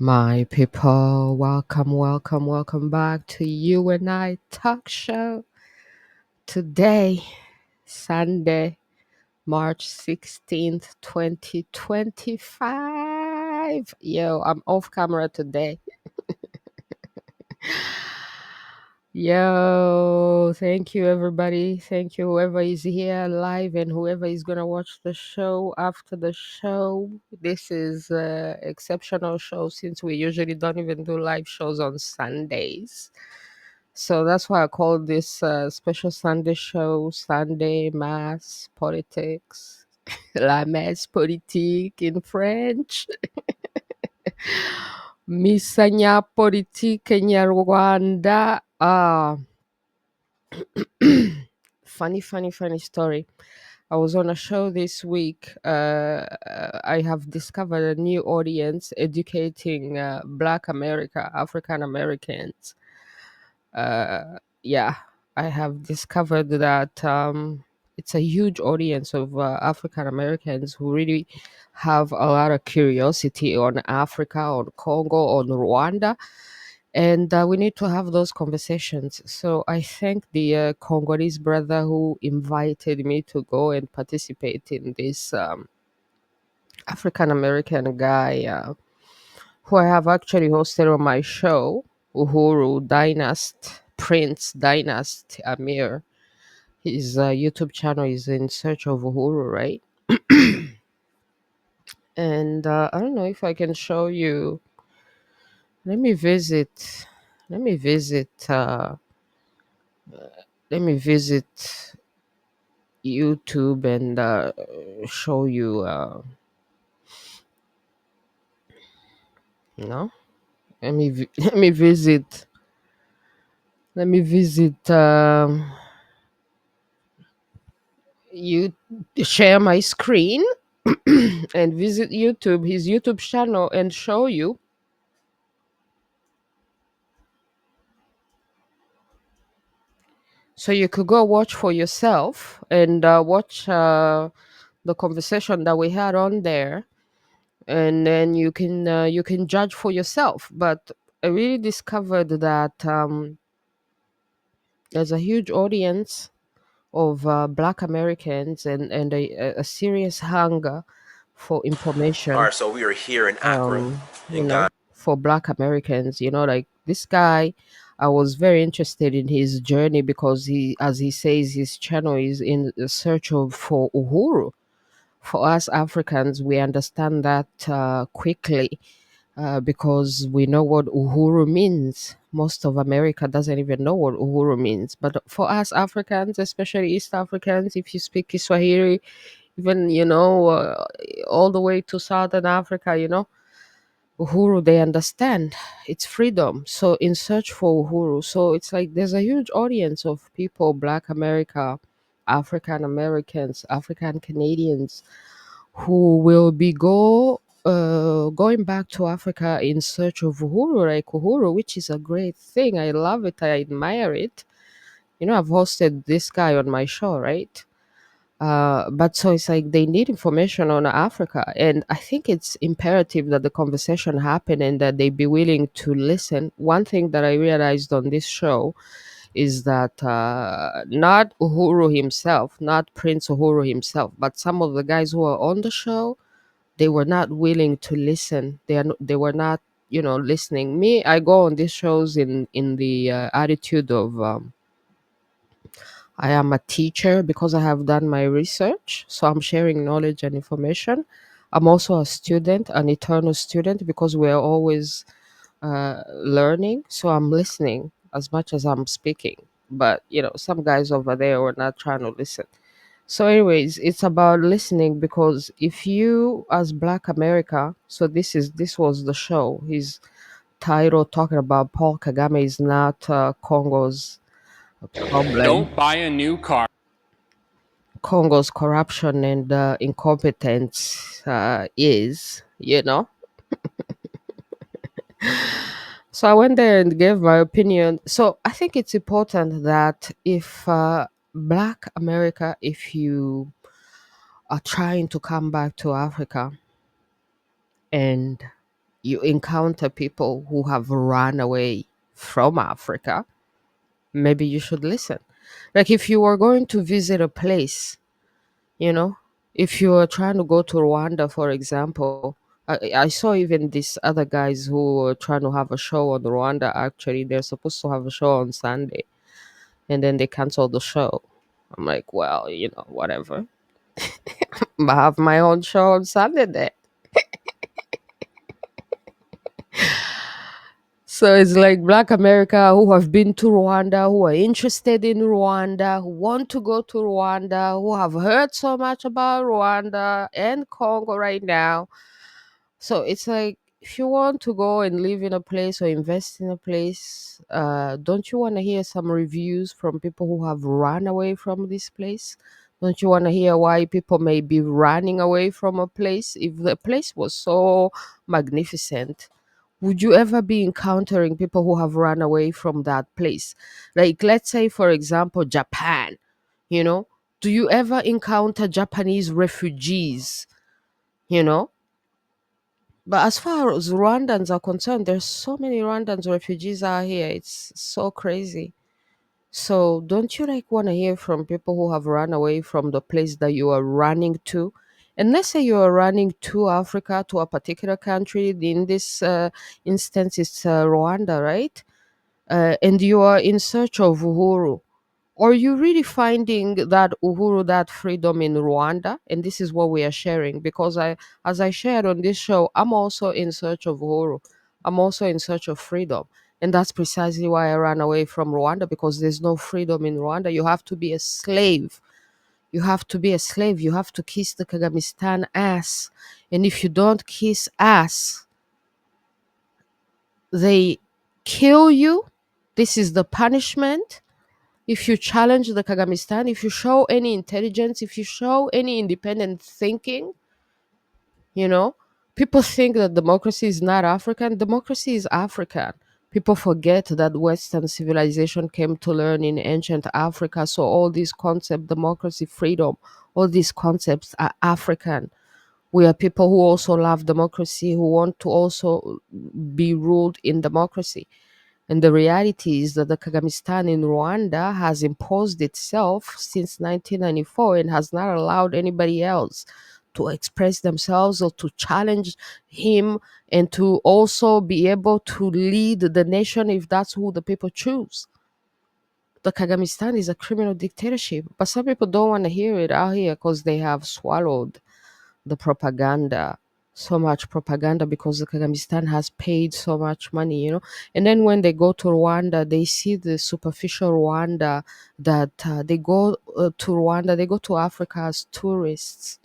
My people, welcome back to U&I Talk Show. Today, Sunday, March 16th, 2025. Yo, I'm off camera today. Yo, thank you everybody. Thank you whoever is here live and whoever is gonna watch the show after the show. This is a exceptional show since we usually don't even do live shows on Sundays. So that's why I call this special Sunday show Sunday Mass Politics. La Messe Politique in French. Misanya Politique Nyarwanda. Funny story. I was on a show this week. I have discovered a new audience educating Black America, African Americans. Yeah, I have discovered that it's a huge audience of African Americans who really have a lot of curiosity on Africa, on Congo, on Rwanda, and we need to have those conversations. So I thank the Congolese brother who invited me to go and participate in this African American guy who I have actually hosted on my show, Uhuru Dynast, Prince Dynast Amir. His YouTube channel is In Search of Uhuru, right? And I don't know if I can show you. Let me visit. Let me visit. Let me visit YouTube and show you. You know, let me visit. Let me visit. You share my screen and visit YouTube, his YouTube channel, and show you. So you could go watch for yourself and watch the conversation that we had on there, and then you can judge for yourself. But I really discovered that there's a huge audience of Black Americans and a serious hunger for All information. right, so we are here in Accra, You in know, Ghana. for Black Americans, like this guy. I was very interested in his journey because he, as he says, his channel is in the search of for Uhuru. For us Africans, we understand that quickly because we know what Uhuru means. Most of America doesn't even know what Uhuru means. But for us Africans, especially East Africans, if you speak Kiswahili, even, all the way to Southern Africa, Uhuru, they understand it's freedom. So, in search for Uhuru, so it's like there's a huge audience of people, Black America, African Americans, African Canadians, who will be going back to Africa in search of Uhuru, like Uhuru, which is a great thing. I love it. I admire it. I've hosted this guy on my show, right? But so it's like they need information on Africa, and I think it's imperative that the conversation happen and that they be willing to listen. One thing that I realized on this show is that not Uhuru himself, not Prince Uhuru himself, but some of the guys who are on the show, they were not willing to listen. They were not, listening. Me, I go on these shows in the attitude of I am a teacher because I have done my research, so I'm sharing knowledge and information. I'm also a student, an eternal student, because we're always learning. So I'm listening as much as I'm speaking. But some guys over there were not trying to listen. So, anyways, it's about listening because if you, as Black America, so this was the show. His title talking about Paul Kagame is not Congo's problem. Don't buy a new car. Congo's corruption and incompetence is, So I went there and gave my opinion. So I think it's important that if Black America, if you are trying to come back to Africa and you encounter people who have run away from Africa, maybe you should listen. Like if you were going to visit a place, you know, if you are trying to go to Rwanda, for example, I saw even these other guys who were trying to have a show on Rwanda. Actually, they're supposed to have a show on Sunday, and then they canceled the show. I'm like, well, whatever. I have my own show on Sunday then. So it's like Black America who have been to Rwanda, who are interested in Rwanda, who want to go to Rwanda, who have heard so much about Rwanda and Congo right now. So it's like if you want to go and live in a place or invest in a place, don't you want to hear some reviews from people who have run away from this place? Don't you want to hear why people may be running away from a place? If the place was so magnificent, would you ever be encountering people who have run away from that place? Like, let's say, for example, Japan, you know, do you ever encounter Japanese refugees, you know? But as far as Rwandans are concerned, there's so many Rwandans refugees out here. It's so crazy. So don't you like want to hear from people who have run away from the place that you are running to? And let's say you are running to Africa, to a particular country. In this instance, it's Rwanda, right? And you are in search of Uhuru. Are you really finding that Uhuru, that freedom in Rwanda? And this is what we are sharing because as I shared on this show, I'm also in search of Uhuru. I'm also in search of freedom. And that's precisely why I ran away from Rwanda because there's no freedom in Rwanda. You have to be a slave. You have to be a slave. You have to kiss the Kagamistan ass. And if you don't kiss ass, they kill you. This is the punishment. If you challenge the Kagamistan, if you show any intelligence, if you show any independent thinking, you know, people think that democracy is not African. Democracy is African. People forget that Western civilization came to learn in ancient Africa. So all these concepts, democracy, freedom, all these concepts are African. We are people who also love democracy, who want to also be ruled in democracy. And the reality is that the Kagamistan in Rwanda has imposed itself since 1994 and has not allowed anybody else to express themselves or to challenge him and to also be able to lead the nation if that's who the people choose. The Kagamistan is a criminal dictatorship, but some people don't want to hear it out here because they have swallowed the propaganda, so much propaganda because the Kagamistan has paid so much money, And then when they go to Rwanda, they see the superficial Rwanda that they go to Rwanda, they go to Africa as tourists,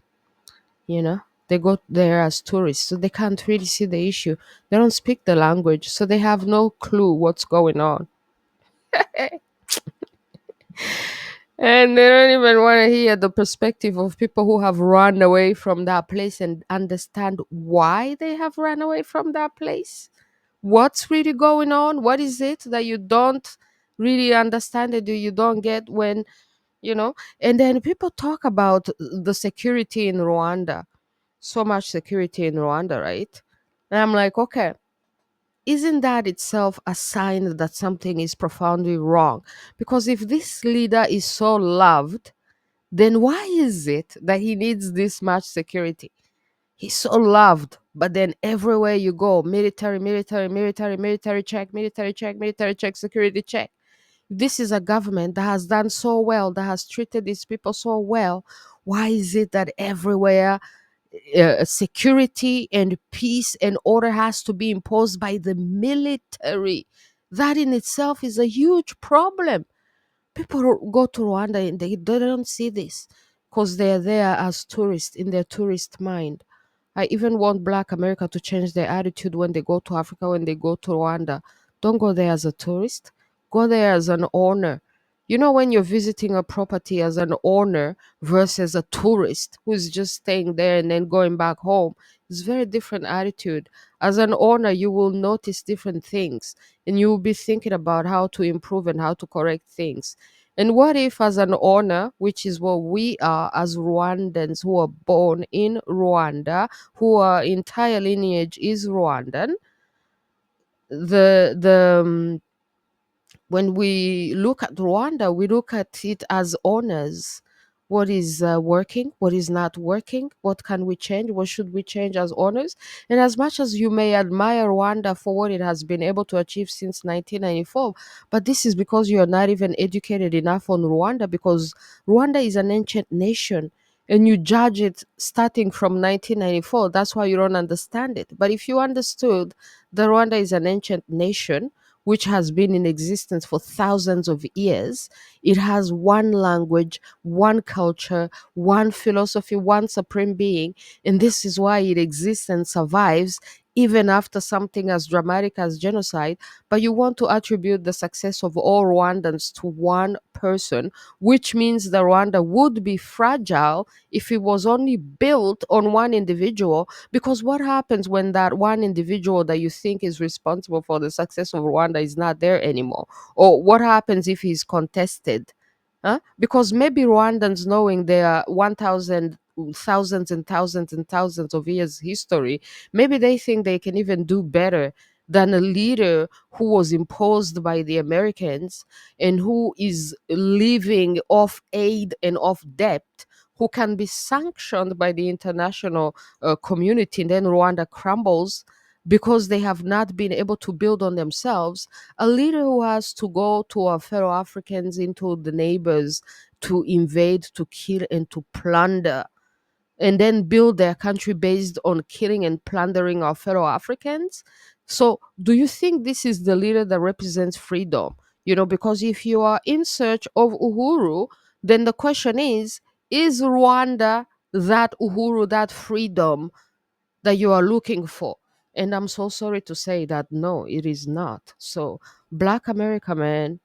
you know. They go there as tourists, so they can't really see the issue. They don't speak the language, so they have no clue what's going on. And they don't even want to hear the perspective of people who have run away from that place and understand why they have run away from that place. What's really going on? What is it that you don't really understand it, you don't get when, And then people talk about the security in Rwanda. So much security in Rwanda, right? And I'm like, okay, isn't that itself a sign that something is profoundly wrong? Because if this leader is so loved, then why is it that he needs this much security? He's so loved, but then everywhere you go, military, military, military, military check, military check, security check. This is a government that has done so well, that has treated these people so well. Why is it that everywhere security and peace and order has to be imposed by the military? That in itself is a huge problem. People go to Rwanda and they don't see this because they're there as tourists in their tourist mind. I even want Black America to change their attitude when they go to Africa, when they go to Rwanda. Don't go there as a tourist. Go there as an owner. When you're visiting a property as an owner versus a tourist who's just staying there and then going back home, it's very different attitude. As an owner, you will notice different things and you will be thinking about how to improve and how to correct things. And what if, as an honor, which is what we are as Rwandans who are born in Rwanda, who our entire lineage is Rwandan, the when we look at Rwanda, we look at it as honors. What is working? What is not working? What can we change? What should we change as honors? And as much as you may admire Rwanda for what it has been able to achieve since 1994, but this is because you are not even educated enough on Rwanda, because Rwanda is an ancient nation and you judge it starting from 1994. That's why you don't understand it. But if you understood that Rwanda is an ancient nation, which has been in existence for thousands of years. It has one language, one culture, one philosophy, one supreme being. And this is why it exists and survives even after something as dramatic as genocide. But you want to attribute the success of all Rwandans to one person, which means that Rwanda would be fragile if it was only built on one individual. Because what happens when that one individual that you think is responsible for the success of Rwanda is not there anymore? Or what happens if he's contested? Huh? Because maybe Rwandans, knowing their 1,000 thousands and thousands and thousands of years history, maybe they think they can even do better than a leader who was imposed by the Americans and who is living off aid and off debt, who can be sanctioned by the international community, and then Rwanda crumbles because they have not been able to build on themselves. A leader who has to go to our fellow Africans, into the neighbors, to invade, to kill, and to plunder, and then build their country based on killing and plundering our fellow Africans. So, do you think this is the leader that represents freedom? Because if you are in search of Uhuru, then the question is Rwanda that Uhuru, that freedom that you are looking for? And I'm so sorry to say that no, it is not. So, Black America, man,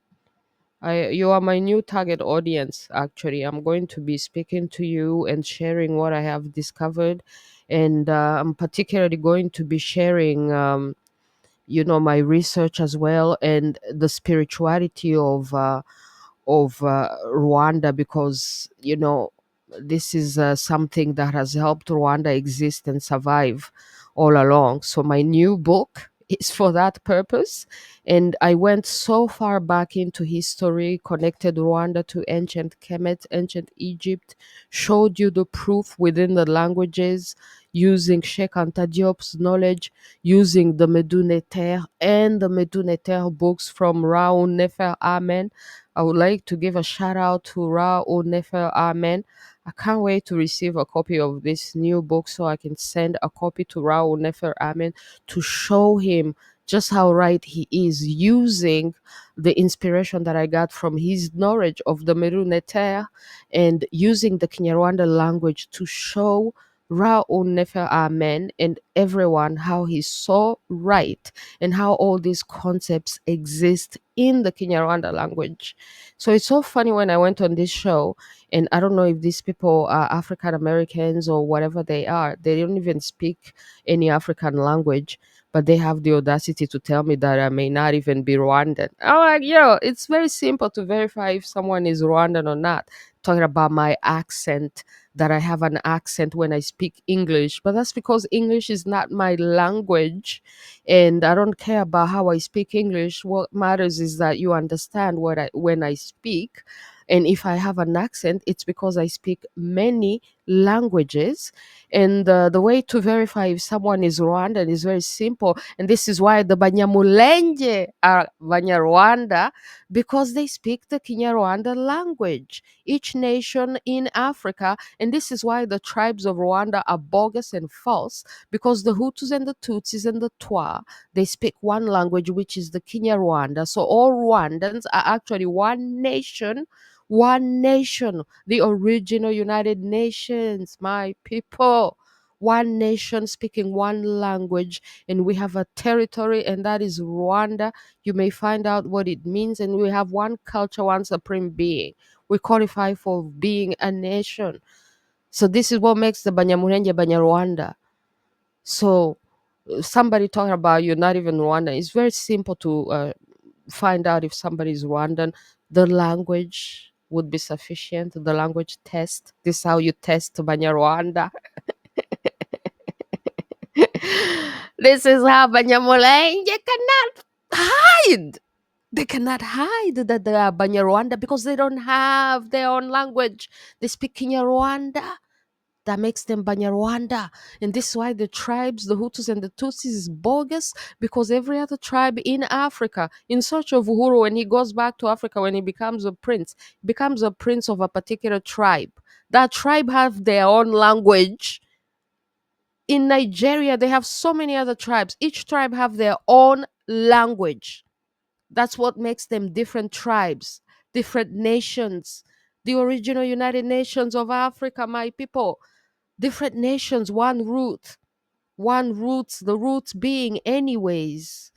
you are my new target audience. Actually, I'm going to be speaking to you and sharing what I have discovered, and I'm particularly going to be sharing, my research as well, and the spirituality of Rwanda, because this is something that has helped Rwanda exist and survive all along. So my new book is for that purpose, and I went so far back into history, connected Rwanda to ancient Kemet, ancient Egypt, showed you the proof within the languages, using Sheikh Anta Diop's knowledge, using the Meduneter and the Meduneter books from Rao Nefer Amen. I would like to give a shout out to Ra Nefer Amen. I can't wait to receive a copy of this new book so I can send a copy to Ra Nefer Amen to show him just how right he is, using the inspiration that I got from his knowledge of the Meru Neter, and using the Kinyarwanda language to show Ra Nefer Amen and everyone how he's so right, and how all these concepts exist in the Kinyarwanda language. So it's so funny when I went on this show, and I don't know if these people are African Americans or whatever they are. They don't even speak any African language, but they have the audacity to tell me that I may not even be Rwandan. I'm like, yo, it's very simple to verify if someone is Rwandan or not. Talking about my accent, that I have an accent when I speak English, but that's because English is not my language, and I don't care about how I speak English. What matters is that you understand when I speak. And if I have an accent, it's because I speak many languages. And the way to verify if someone is Rwandan is very simple. And this is why the Banyamulenge are Banyarwanda, because they speak the Kinyarwanda language. Each nation in Africa, and this is why the tribes of Rwanda are bogus and false, because the Hutus and the Tutsis and the Twa, they speak one language, which is the Kinyarwanda. So all Rwandans are actually one nation, the original United Nations, my people. One nation speaking one language, and we have a territory, and that is Rwanda. You may find out what it means, and we have one culture, one supreme being. We qualify for being a nation. So this is what makes the Banyamulenge Banyarwanda. So somebody talking about you're not even Rwandan, it's very simple to find out if somebody is Rwandan. the language would be sufficient. The language test. This is how you test Banyarwanda. This is how Banyamulenge cannot hide. They cannot hide that they are Banyarwanda because they don't have their own language. They speak Kinyarwanda. That makes them Banyarwanda. And this is why the tribes, the Hutus and the Tutsis, is bogus, because every other tribe in Africa, in search of Uhuru, when he goes back to Africa, when he becomes a prince, he becomes a prince of a particular tribe. That tribe have their own language. In Nigeria, they have so many other tribes. Each tribe have their own language. That's what makes them different tribes, different nations. The original United Nations of Africa, my people. Different nations, one roots, the roots being anyways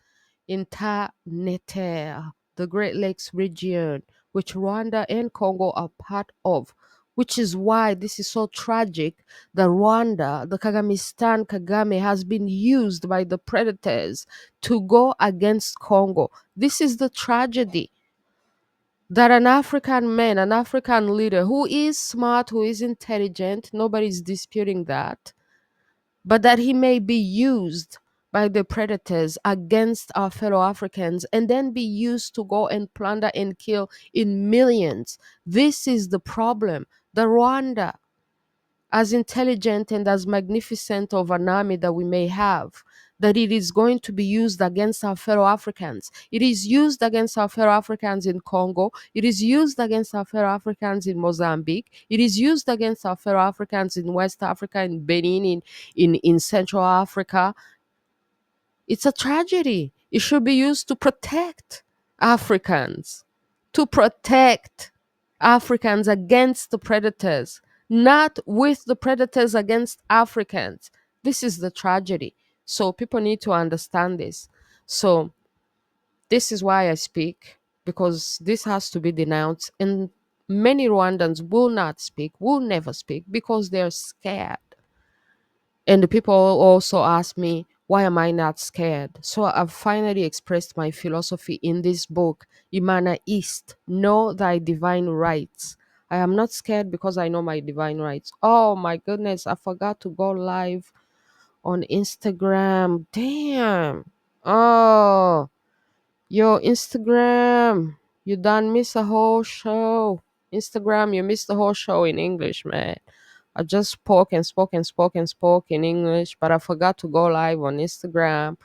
interneter, the Great Lakes region, which Rwanda and Congo are part of, which is why this is so tragic that Rwanda, the Kagamistan Kagame, has been used by the predators to go against Congo. This is the tragedy, that an African man, an African leader who is smart, who is intelligent, nobody's disputing that, but that he may be used by the predators against our fellow Africans and then be used to go and plunder and kill in millions. This is the problem. The Rwanda, as intelligent and as magnificent of an army that we may have, that it is going to be used against our fellow Africans. It is used against our fellow Africans in Congo. It is used against our fellow Africans in Mozambique. It is used against our fellow Africans in West Africa, in Benin, in Central Africa. It's a tragedy. It should be used to protect Africans, to protect Africans against the predators, not with the predators against Africans. This is the tragedy. So people need to understand this. So this is why I speak, because this has to be denounced. And many Rwandans will not speak, will never speak, because they're scared. And the people also ask me, why am I not scared? So I've finally expressed my philosophy in this book, Imana East, Know Thy Divine Rights. I am not scared because I know my divine rights. Oh my goodness, I forgot to go live on Instagram. Damn. Oh, yo, Instagram, you done miss a whole show. Instagram, you missed the whole show in English, man. I just spoke in English, but I forgot to go live on Instagram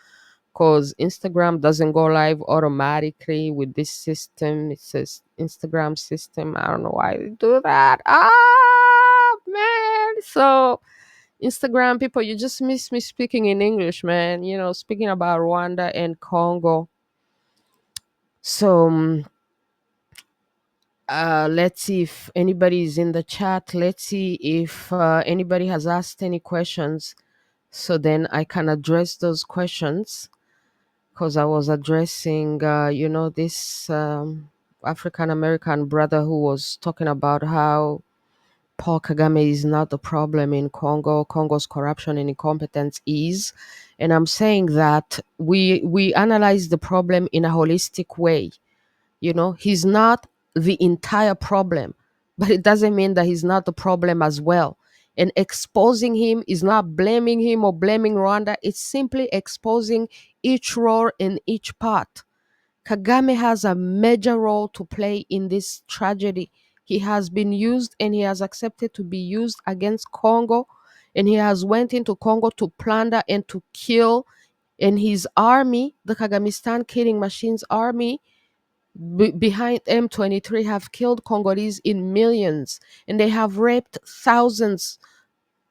because Instagram doesn't go live automatically with this system. It says Instagram system. I don't know why they do that. Ah, man. So, Instagram people, you just miss me speaking in English, man. You know, speaking about Rwanda and Congo. So, let's see if anybody is in the chat. Let's see if anybody has asked any questions, so then I can address those questions, because I was addressing this African American brother who was talking about how Paul Kagame is not the problem in Congo. Congo's corruption and incompetence is. And I'm saying that we analyze the problem in a holistic way. He's not the entire problem, but it doesn't mean that he's not the problem as well. And exposing him is not blaming him or blaming Rwanda. It's simply exposing each role in each part. Kagame has a major role to play in this tragedy. He has been used and he has accepted to be used against Congo, and he has went into Congo to plunder and to kill. And his army, the Kagamistan killing machines army, behind M23, have killed Congolese in millions, and they have raped thousands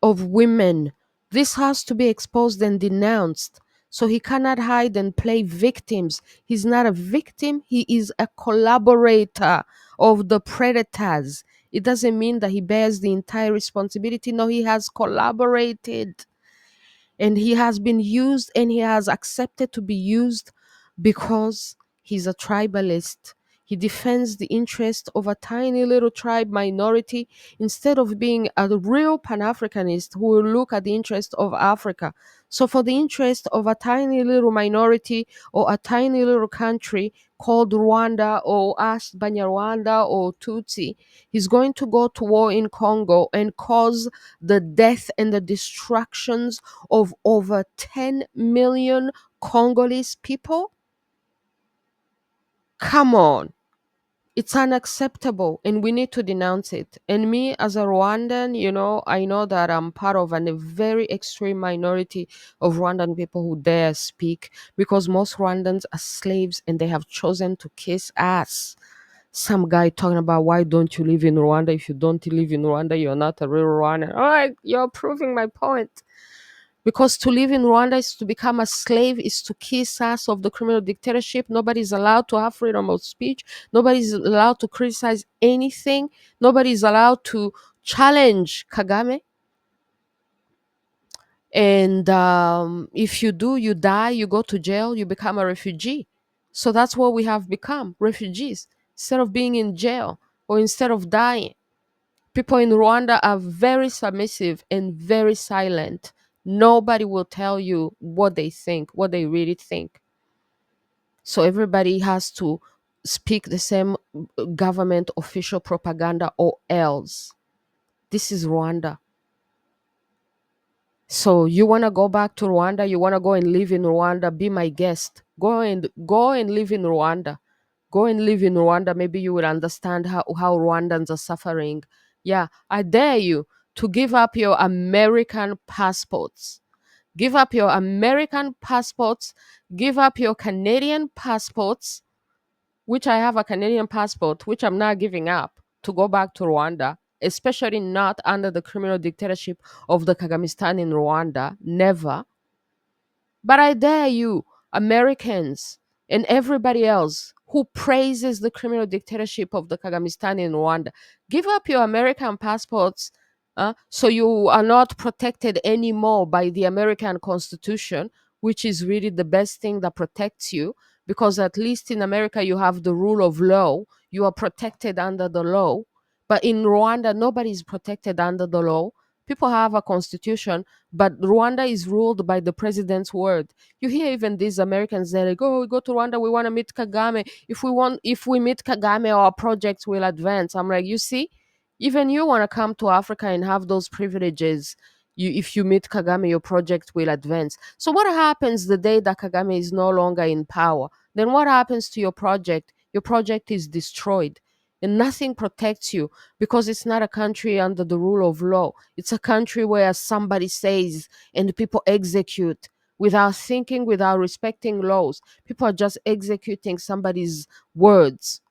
of women. This has to be exposed and denounced. So he cannot hide and play victims. He's not a victim, he is a collaborator of the predators. It doesn't mean that he bears the entire responsibility. No, he has collaborated, and he has been used, and he has accepted to be used because he's a tribalist. He defends the interest of a tiny little tribe minority instead of being a real Pan-Africanist who will look at the interest of Africa. So for the interest of a tiny little minority or a tiny little country called Rwanda or Banyarwanda or Tutsi, he's going to go to war in Congo and cause the death and the destructions of over 10 million Congolese people? Come on. It's unacceptable and we need to denounce it. And me as a Rwandan, I know that I'm part of a very extreme minority of Rwandan people who dare speak, because most Rwandans are slaves and they have chosen to kiss ass. Some guy talking about, why don't you live in Rwanda? If you don't live in Rwanda, you're not a real Rwandan. All right, you're proving my point. Because to live in Rwanda is to become a slave, is to kiss ass of the criminal dictatorship. Nobody's allowed to have freedom of speech. Nobody's allowed to criticize anything. Nobody's allowed to challenge Kagame. And if you do, you die, you go to jail, you become a refugee. So that's what we have become, refugees, instead of being in jail or instead of dying. People in Rwanda are very submissive and very silent. Nobody will tell you what they think, what they really think. So everybody has to speak the same government official propaganda or else. This is Rwanda. So you want to go back to Rwanda? You want to go and live in Rwanda? Be my guest. Go and live in Rwanda. Go and live in Rwanda. Maybe you will understand how Rwandans are suffering. Yeah, I dare you to give up your American passports. Give up your American passports. Give up your Canadian passports, which I have a Canadian passport, which I'm not giving up to go back to Rwanda, especially not under the criminal dictatorship of the Kagamistan in Rwanda. Never. But I dare you, Americans and everybody else who praises the criminal dictatorship of the Kagamistan in Rwanda, give up your American passports, so you are not protected anymore by the American Constitution, which is really the best thing that protects you, because at least in America you have the rule of law. You are protected under the law. But in Rwanda, nobody is protected under the law. People have a constitution, but Rwanda is ruled by the president's word. You hear even these Americans, they're like, oh, we go to Rwanda, we want to meet Kagame. If we meet Kagame, our projects will advance. I'm like, you see, even you want to come to Africa and have those privileges. If you meet Kagame, your project will advance. So what happens the day that Kagame is no longer in power? Then what happens to your project? Your project is destroyed and nothing protects you, because it's not a country under the rule of law. It's a country where somebody says and people execute without thinking, without respecting laws. People are just executing somebody's words.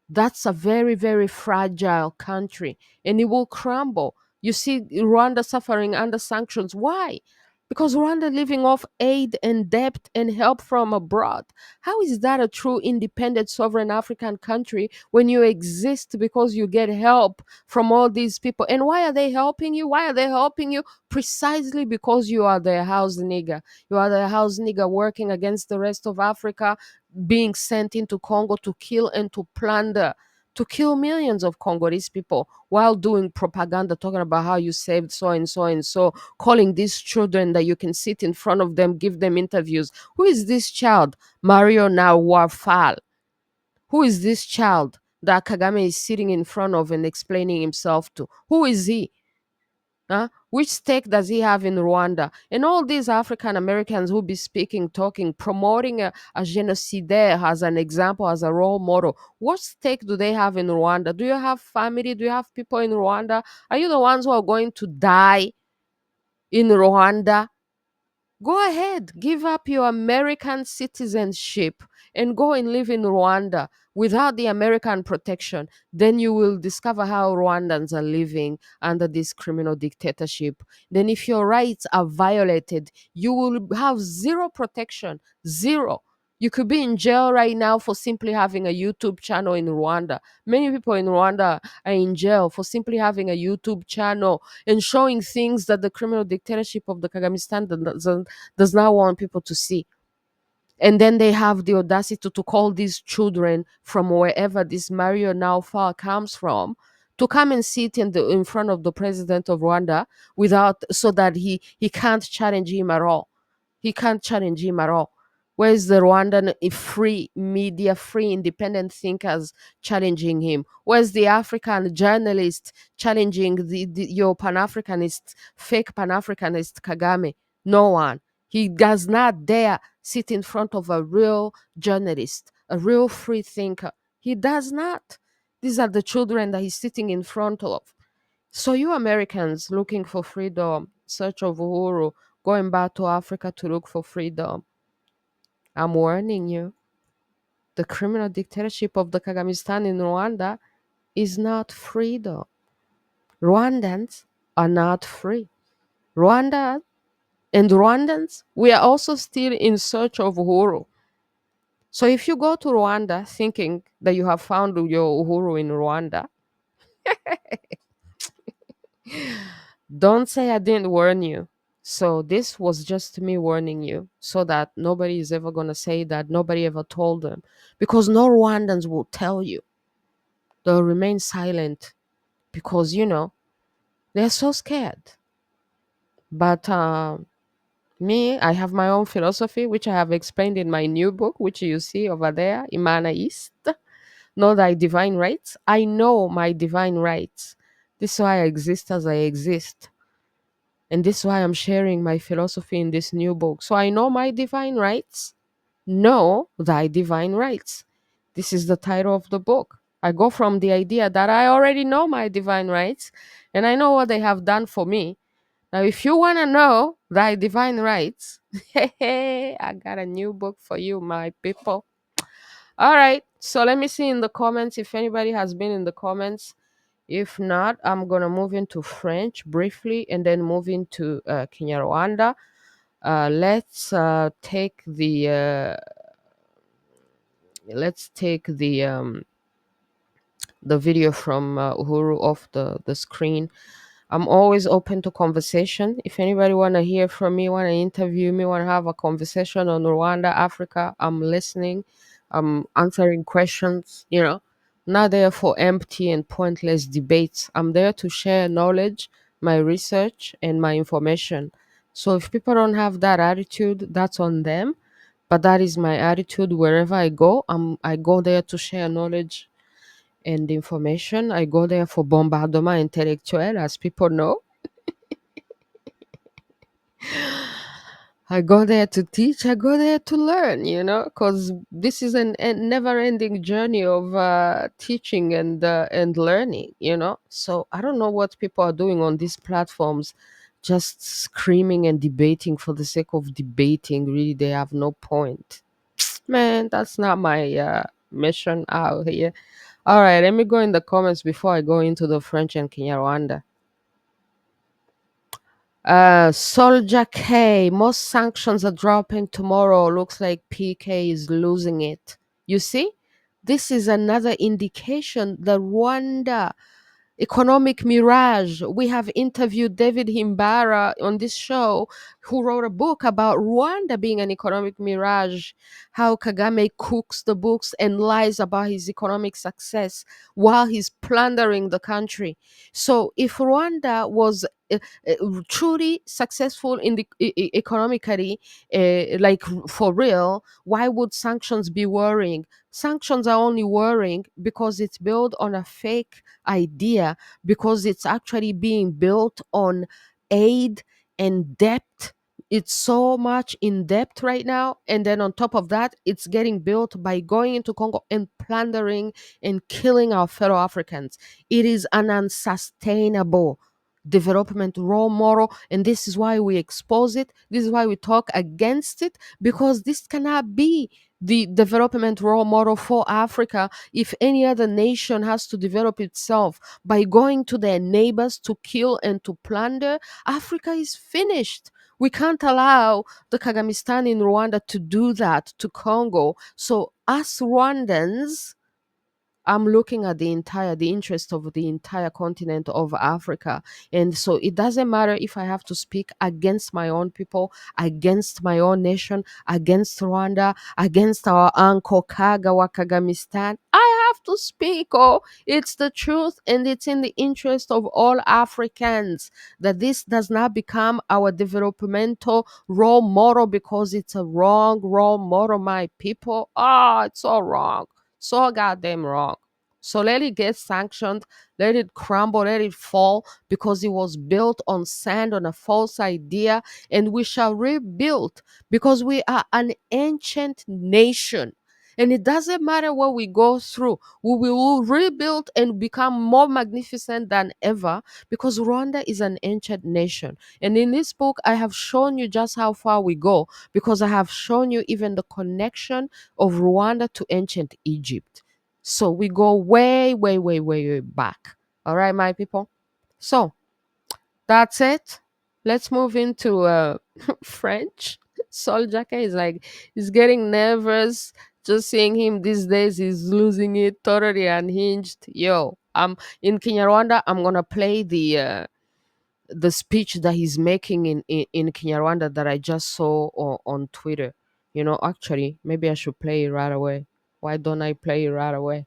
That's a very, very fragile country and it will crumble. You see Rwanda suffering under sanctions. Why? Because Rwanda living off aid and debt and help from abroad. How is that a true independent sovereign African country when you exist because you get help from all these people? And why are they helping you? Why are they helping you? Precisely because you are their house nigger. You are their house nigger working against the rest of Africa, being sent into Congo to kill and to plunder, to kill millions of Congolese people while doing propaganda, talking about how you saved so and so and so, calling these children that you can sit in front of them, give them interviews. Who is this child? Mario Nawafal. Who is this child that Kagame is sitting in front of and explaining himself to? Who is he? Huh? Which stake does he have in Rwanda? And all these African Americans who be speaking, talking, promoting a genocidaire as an example, as a role model. What stake do they have in Rwanda? Do you have family? Do you have people in Rwanda? Are you the ones who are going to die in Rwanda? Go ahead, give up your American citizenship and go and live in Rwanda without the American protection. Then you will discover how Rwandans are living under this criminal dictatorship. Then, if your rights are violated, you will have zero protection. Zero. You could be in jail right now for simply having a YouTube channel in Rwanda. Many people in Rwanda are in jail for simply having a YouTube channel and showing things that the criminal dictatorship of the Kagamistan does not want people to see. And then they have the audacity to call these children from wherever this Mario now far comes from to come and sit in front of the president of Rwanda without, so that he can't challenge him at all. He can't challenge him at all. Where's the Rwandan free media, free independent thinkers challenging him? Where's the African journalist challenging your Pan-Africanist, fake Pan-Africanist Kagame? No one. He does not dare sit in front of a real journalist, a real free thinker. He does not. These are the children that he's sitting in front of. So you Americans looking for freedom, search of Uhuru, going back to Africa to look for freedom, I'm warning you. The criminal dictatorship of the Kagamistan in Rwanda is not freedom. Rwandans are not free. Rwanda and Rwandans, we are also still in search of Uhuru. So if you go to Rwanda thinking that you have found your Uhuru in Rwanda, don't say I didn't warn you. So this was just me warning you so that nobody is ever going to say that nobody ever told them. Because no Rwandans will tell you. They'll remain silent because, they're so scared. But me, I have my own philosophy, which I have explained in my new book, which you see over there, Imana East. Know thy divine rights. I know my divine rights. This is why I exist as I exist. And this is why I'm sharing my philosophy in this new book. So I know my divine rights. Know thy divine rights. This is the title of the book. I go from the idea that I already know my divine rights and I know what they have done for me. Now, if you want to know thy divine rights, hey, I got a new book for you, my people. All right. So let me see in the comments if anybody has been in the comments. If not, I'm going to move into French briefly and then move into Kinyarwanda. Let's take the video from Uhuru off the screen. I'm always open to conversation. If anybody want to hear from me, want to interview me, want to have a conversation on Rwanda, Africa, I'm listening. I'm answering questions, not there for empty and pointless debates. I'm there to share knowledge, my research, and my information. So if people don't have that attitude, that's on them. But that is my attitude wherever I go. I go there to share knowledge and information. I go there for bombardement intellectuel, as people know. I go there to teach. I go there to learn, because this is a never-ending journey of teaching and learning, So I don't know what people are doing on these platforms, just screaming and debating for the sake of debating. Really, they have no point. Man, that's not my mission out here. All right, let me go in the comments before I go into the French and Kinyarwanda. Soldier K, most sanctions are dropping tomorrow. Looks like PK is losing it. You see, this is another indication that Rwanda economic mirage. We have interviewed David Himbara on this show, who wrote a book about Rwanda being an economic mirage, how Kagame cooks the books and lies about his economic success while he's plundering the country. So if Rwanda was truly successful in the economically, like for real, why would sanctions be worrying? Sanctions are only worrying because it's built on a fake idea, because it's actually being built on aid and debt. It's so much in debt right now. And then on top of that, it's getting built by going into Congo and plundering and killing our fellow Africans. It is an unsustainable development role model. And this is why we expose it. This is why we talk against it, because this cannot be the development role model for Africa. If any other nation has to develop itself by going to their neighbors to kill and to plunder, Africa is finished. We can't allow the Kagamistan in Rwanda to do that to Congo. So us Rwandans, I'm looking at the interest of the entire continent of Africa. And so it doesn't matter if I have to speak against my own people, against my own nation, against Rwanda, against our uncle Kagawa Kagamistan. I have to speak. Oh, it's the truth, and it's in the interest of all Africans that this does not become our developmental role model, because it's a wrong role model, my people. Ah, it's so wrong. So goddamn wrong. So let it get sanctioned, let it crumble, let it fall, because it was built on sand, on a false idea, and we shall rebuild, because we are an ancient nation. And it doesn't matter what we go through, we will rebuild and become more magnificent than ever, because Rwanda is an ancient nation. And in this book, I have shown you just how far we go, because I have shown you even the connection of Rwanda to ancient Egypt. So we go way, way, way, way, way back. All right, my people. So that's it. Let's move into French. Sol Jacquet is like, he's getting nervous. Just seeing him these days, he's losing it, totally unhinged. Yo, I'm in Kinyarwanda. I'm gonna play the speech that he's making in Kinyarwanda that I just saw on Twitter. Actually, maybe I should play it right away. Why don't I play it right away?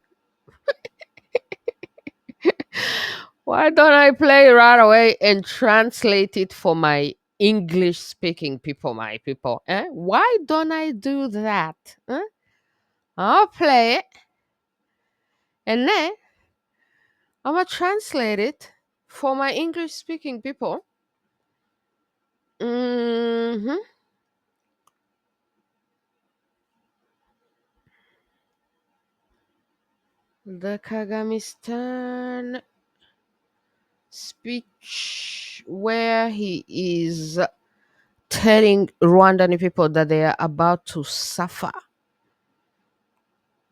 Why don't I play right away and translate it for my English speaking people, my people? Why don't I do that? I'll play it and then I'm going to translate it for my English speaking people. hmm The Kagamistan speech where he is telling Rwandan people that they are about to suffer.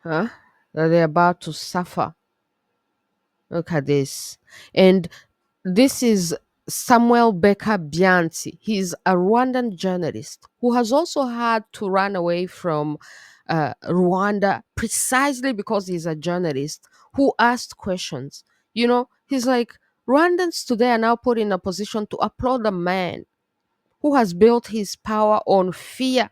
Huh? That they're about to suffer. Look at this. And this is Samuel Becker Bianchi. He's a Rwandan journalist who has also had to run away from Rwanda precisely because he's a journalist who asked questions. He's like, Rwandans today are now put in a position to applaud a man who has built his power on fear.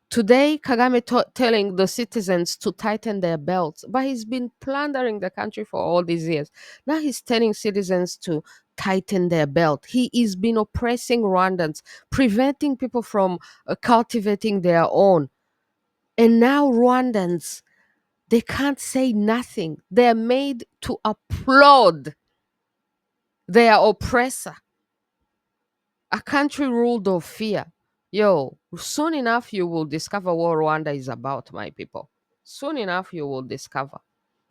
Today, Kagame telling the citizens to tighten their belts, but he's been plundering the country for all these years. Now he's telling citizens to tighten their belt. He has been oppressing Rwandans, preventing people from cultivating their own. And now Rwandans, they can't say nothing. They're made to applaud their oppressor. A country ruled of fear. Yo, soon enough you will discover what Rwanda is about, my people. Soon enough you will discover.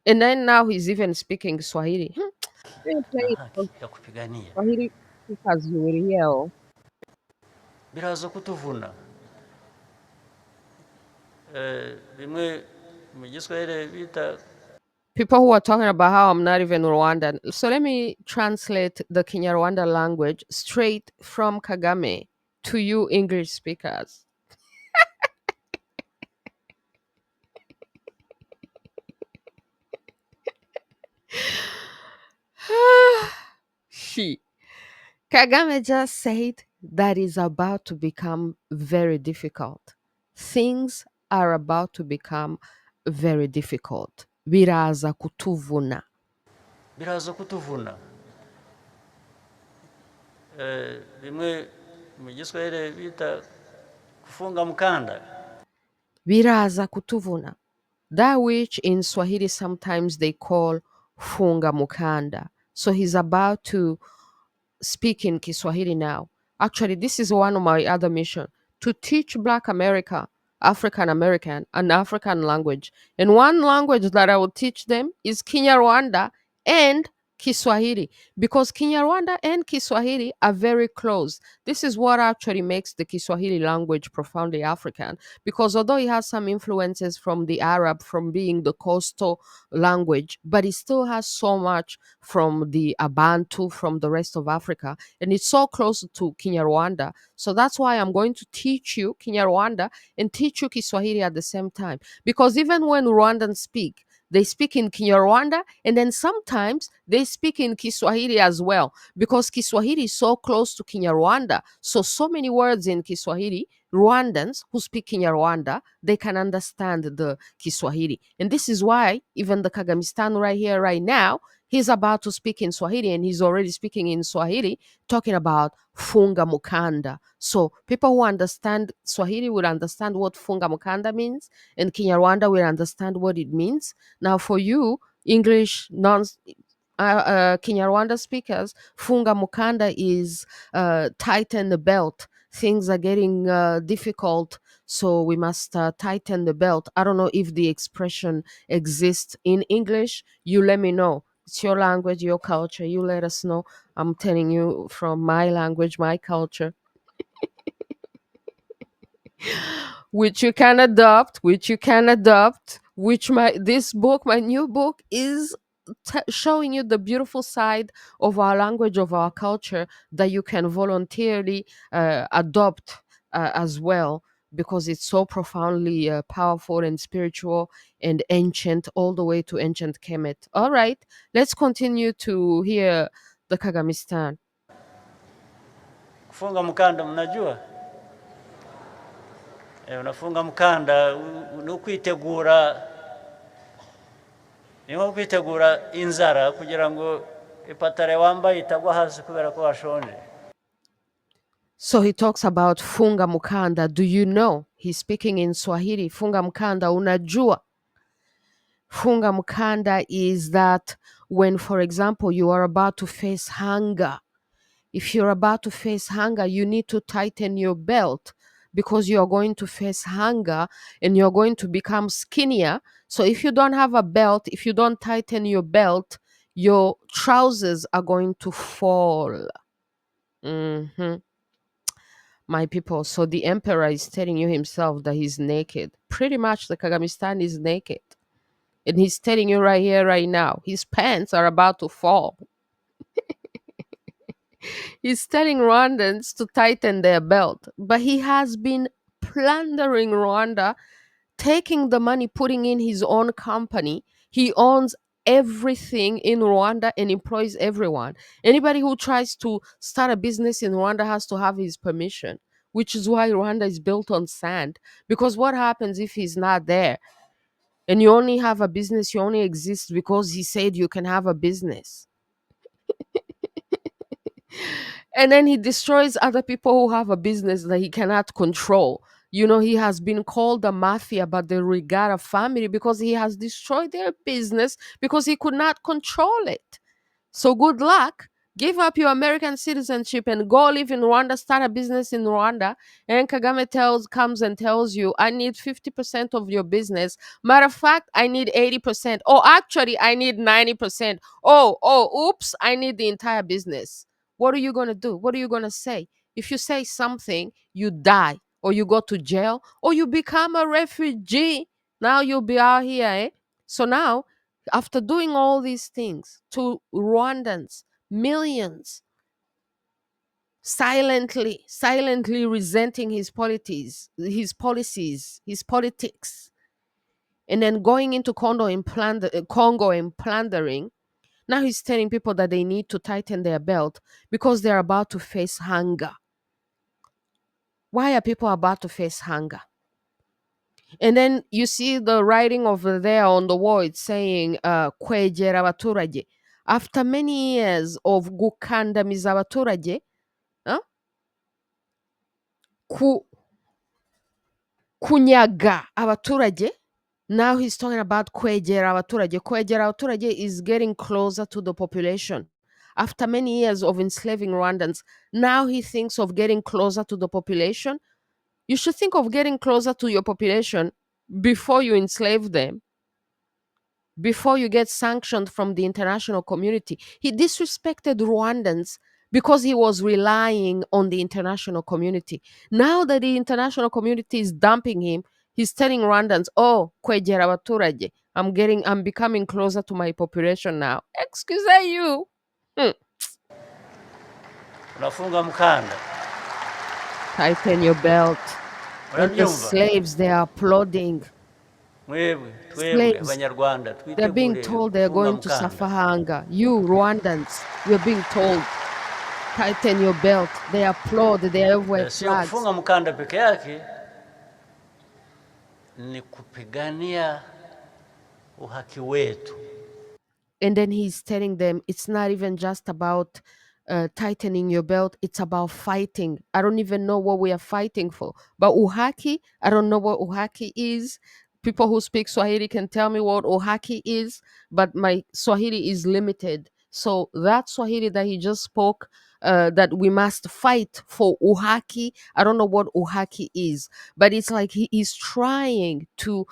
And then now he's even speaking Swahili. Let me play na it haki for ya kupigania Swahili speakers you will hear. biraza kutuvuna bimwe mu giswahili bita People who are talking about how I'm not even Rwandan. So let me translate the Kinyarwanda language straight from Kagame to you English speakers. She. Kagame just said that is about to become very difficult. Things are about to become very difficult. Biraza kutuvuna. biraza kutuvuna bimwe mu giswahili bita kufunga mkanda Biraza kutuvuna. That which in Swahili sometimes they call funga mukanda. So he's about to speak in Kiswahili now. Actually, this is one of my other mission, to teach Black America, African American, an African language. And one language that I will teach them is Kinyarwanda and Kiswahili, because Kinyarwanda and Kiswahili are very close. This is what actually makes the Kiswahili language profoundly African, because although it has some influences from the Arab, from being the coastal language, but it still has so much from the Abantu, from the rest of Africa, and it's so close to Kinyarwanda. So that's why I'm going to teach you Kinyarwanda and teach you Kiswahili at the same time. Because even when Rwandans speak, They speak in Kinyarwanda, and then sometimes they speak in Kiswahili as well, because Kiswahili is so close to Kinyarwanda. So many words in Kiswahili, Rwandans who speak Kinyarwanda, they can understand the Kiswahili. And this is why even the Kagamistan right here, right now, he's about to speak in Swahili, and he's already speaking in Swahili, talking about funga mukanda. So people who understand Swahili will understand what funga mukanda means, and Kinyarwanda will understand what it means. Now, for you, English Kinyarwanda speakers, funga mukanda is tighten the belt. Things are getting difficult, so we must tighten the belt. I don't know if the expression exists in English. You let me know. It's your language, your culture. You let us know. I'm telling you from my language, my culture, which you can adopt, which this book, my new book, is showing you the beautiful side of our language, of our culture, that you can voluntarily adopt as well, because it's so profoundly powerful and spiritual and ancient, all the way to ancient Kemet. All right, let's continue to hear the Kagamistan. Kufunga mkanda mnajua? Unafunga mkanda ni ukwitegura, ni nko kwitegura inzara kugira ngo ipatare wambaye itagwa hasi kubera ko washonje. So he talks about funga mukanda. Do you know? He's speaking in Swahili. Funga mkanda, unajua. Funga mkanda is that when, for example, you are about to face hunger. If you're about to face hunger, you need to tighten your belt, because you're going to face hunger and you're going to become skinnier. So if you don't have a belt, if you don't tighten your belt, your trousers are going to fall. Mhm. My people. So the emperor is telling you himself that he's naked. Pretty much the Kagamistan is naked. And he's telling you right here, right now, his pants are about to fall. He's telling Rwandans to tighten their belt. But he has been plundering Rwanda, taking the money, putting in his own company. He owns everything in Rwanda and employs everyone. Anybody who tries to start a business in Rwanda has to have his permission, which is why Rwanda is built on sand. Because what happens if he's not there? And you only have a business, you only exist because he said you can have a business. And then he destroys other people who have a business that he cannot control. You know, he has been called a mafia by the Rigara family because he has destroyed their business because he could not control it. So good luck. Give up your American citizenship and go live in Rwanda, start a business in Rwanda. And Kagame comes and tells you, I need 50% of your business. Matter of fact, I need 80%. Oh, actually, I need 90%. Oops, I need the entire business. What are you going to do? What are you going to say? If you say something, you die, or you go to jail, or you become a refugee. Now you'll be out here, eh? So now, after doing all these things to Rwandans, millions, silently resenting his policies, his politics, and then going into Congo and plundering. Now he's telling people that they need to tighten their belt because they're about to face hunger. Why are people about to face hunger? And then you see the writing over there on the wall. It's saying, kwegera abaturage. After many years of gukandamiza abaturage, huh? Kunyaga abaturage. Now he's talking about kwegera abaturage. Kwegera abaturage is getting closer to the population. After many years of enslaving Rwandans, now he thinks of getting closer to the population. You should think of getting closer to your population before you enslave them, before you get sanctioned from the international community. He disrespected Rwandans because he was relying on the international community. Now that the international community is dumping him, he's telling Rwandans, oh, kwegera abaturage. I'm becoming closer to my population now. Excuse you. Unafunga mkanda. Tighten your belt. And the Unavyumva? slaves, they are applauding. mwebwe twebwe Slaves. abanyarwanda They're being twitegure told they're gufunga going to mukanda. suffer hunger. You Rwandans, you're being told, tighten your belt. They applaud, they everywhere Sio flags. kufunga mkanda peke yake, ni kupigania uhaki wetu. And then he's telling them it's not even just about tightening your belt, it's about fighting. I don't even know what we are fighting for. But uhaki, I don't know what uhaki is. People who speak Swahili can tell me what uhaki is, but my Swahili is limited. So that Swahili that he just spoke, that we must fight for uhaki, I don't know what uhaki is, but it's like he is trying to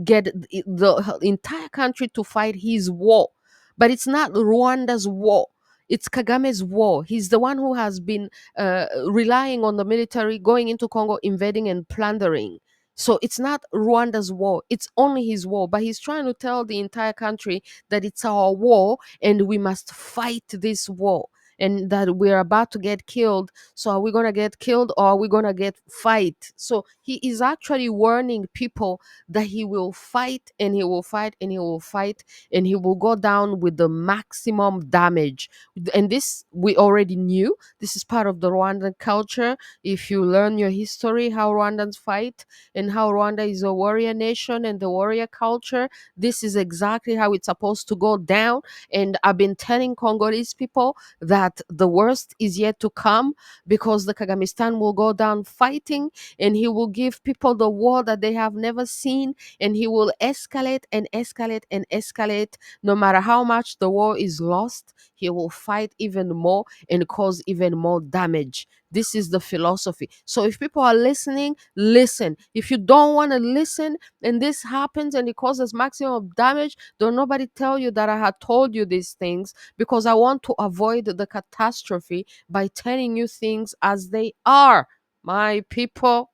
get the entire country to fight his war. But it's not Rwanda's war. It's Kagame's war. He's the one who has been relying on the military, going into Congo, invading and plundering. So it's not Rwanda's war. It's only his war. But he's trying to tell the entire country that it's our war and we must fight this war. And that we're about to get killed. So are we gonna get killed or are we gonna get fight? So he is actually warning people that he will fight and he will fight and he will fight and he will go down with the maximum damage. And this we already knew. This is part of the Rwandan culture. If you learn your history, how Rwandans fight and how Rwanda is a warrior nation and the warrior culture, this is exactly how it's supposed to go down. And I've been telling Congolese people that the worst is yet to come because the Kagamistan will go down fighting and he will give people the war that they have never seen, and he will escalate and escalate and escalate. No matter how much the war is lost, he will fight even more and cause even more damage. This is the philosophy. So if people are listening, listen. If you don't want to listen and this happens and it causes maximum damage, don't nobody tell you that I had told you these things, because I want to avoid the catastrophe by telling you things as they are. My people,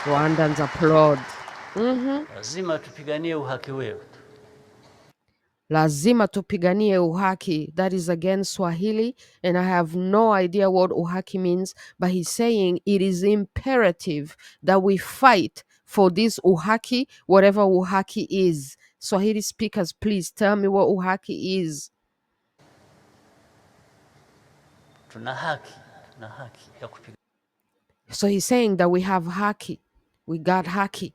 Rwandans applaud. Lazima tupiganie uhaki wetu. Lazima tupiganie uhaki. That is again Swahili, and I have no idea what uhaki means, but he's saying it is imperative that we fight for this uhaki, whatever uhaki is. Swahili speakers, please tell me what uhaki is. Tuna haki ya kupigania. So he's saying that we have haki. We got haki.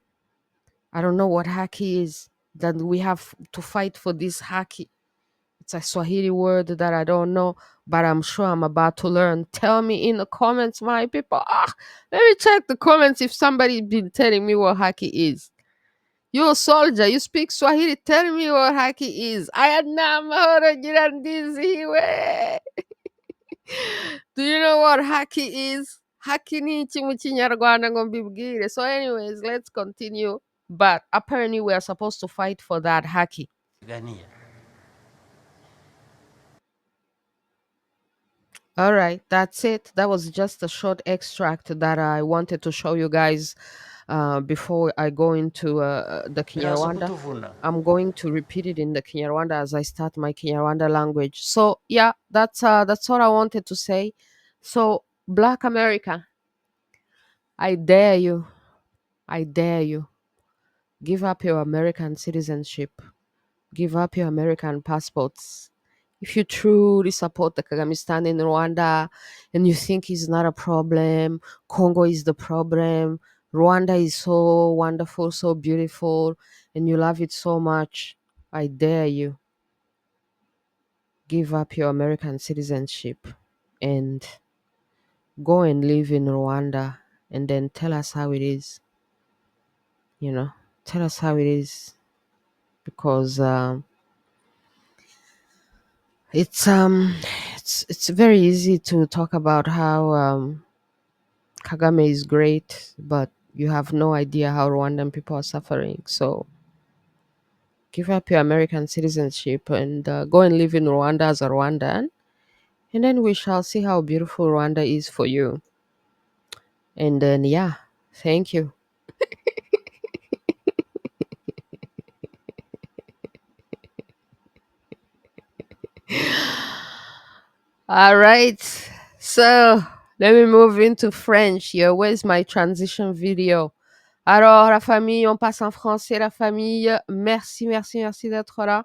I don't know what haki is. That we have to fight for this haki. It's a Swahili word that I don't know, but I'm sure I'm about to learn. Tell me in the comments, my people. Let me check the comments if somebody been telling me what haki is. You're a soldier. You speak Swahili. Tell me what haki is. Ayana mahoro jirandiziwe. Do you know what haki is? Haki ni iki mu Kinyarwanda ngo mbibwire. So anyways, let's continue. But apparently we are supposed to fight for that haki. All right, that's it. That was just a short extract that I wanted to show you guys before I go into the Biraza Kinyarwanda. kutuvuna. I'm going to repeat it in the Kinyarwanda as I start my Kinyarwanda language. So yeah, that's all I wanted to say. So Black America, I dare you, I dare you, give up your American citizenship, give up your American passports. If you truly support the Kagamistan in Rwanda and you think it's not a problem, Congo is the problem, Rwanda is so wonderful, so beautiful, and you love it so much, I dare you, give up your American citizenship and go and live in Rwanda and then tell us how it is. You know, tell us how it is, because it's very easy to talk about how Kagame is great, but you have no idea how Rwandan people are suffering. So give up your American citizenship and go and live in Rwanda as a Rwandan, and then we shall see how beautiful Rwanda is for you. And then yeah, thank you. All right, so Let me move into French here. Where's my transition video? Alors, la famille, on passe en français, la famille. Merci, merci, merci d'être là.